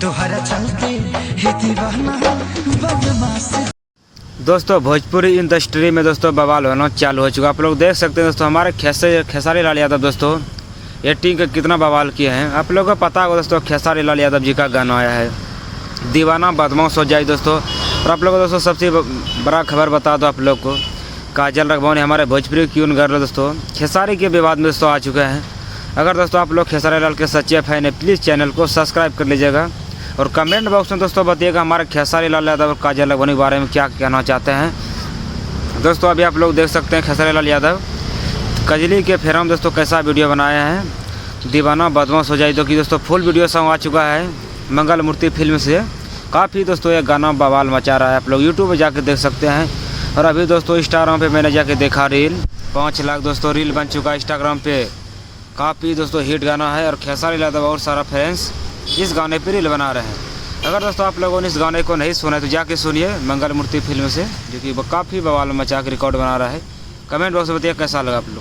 तोहरा चलते ही दीवाना बदमाश। दोस्तों भोजपुरी इंडस्ट्री में दोस्तों बवाल होना चालू हो चुका। आप लोग देख सकते हैं दोस्तों, हमारे खेसारी लाल यादव दोस्तों एक्टिंग का कितना बवाल किए हैं। आप लोगों को पता होगा दोस्तों, खेसारी लाल यादव जी का गाना आया है दीवाना बदमाश हो जाए दोस्तों। और आप लोगों को दोस्तों सबसे बड़ा खबर बता दो आप लोग को, काजल राघवानी हमारे भोजपुरी क्यून गर्ल दोस्तों खेसारी के विवाद में दोस्तों आ चुके हैं। अगर दोस्तों आप लोग खेसारी लाल के सच्चे फैन है, प्लीज़ चैनल को सब्सक्राइब कर लीजिएगा और कमेंट बॉक्स में दोस्तों बताइएगा हमारे खेसारी लाल यादव और काजल राघवानी के बारे में क्या कहना चाहते हैं। दोस्तों अभी आप लोग देख सकते हैं खेसारी लाल यादव कजली के फेरम दोस्तों कैसा वीडियो बनाया है दीवाना बदमाश हो जाए, तो कि दोस्तों फुल वीडियो सॉन्ग आ चुका है मंगल मूर्ति फिल्म से। काफ़ी दोस्तों ये गाना बवाल मचा रहा है, आप लोग यूट्यूब पर जाके देख सकते हैं। और अभी दोस्तों इंस्टाग्राम पे मैंने जाके देखा रील 5 लाख दोस्तों रील बन चुका है इंस्टाग्राम पे। काफ़ी दोस्तों हिट गाना है और खेसारी लाल यादव और सारा फैंस इस गाने पे रील बना रहे हैं। अगर दोस्तों आप लोगों ने इस गाने को नहीं सुना है तो जाके सुनिए मंगल मूर्ति फिल्म से, जो कि काफ़ी बवाल मचा के रिकॉर्ड बना रहा है। कमेंट बॉक्स में बताइए कैसा लगा आप लोग।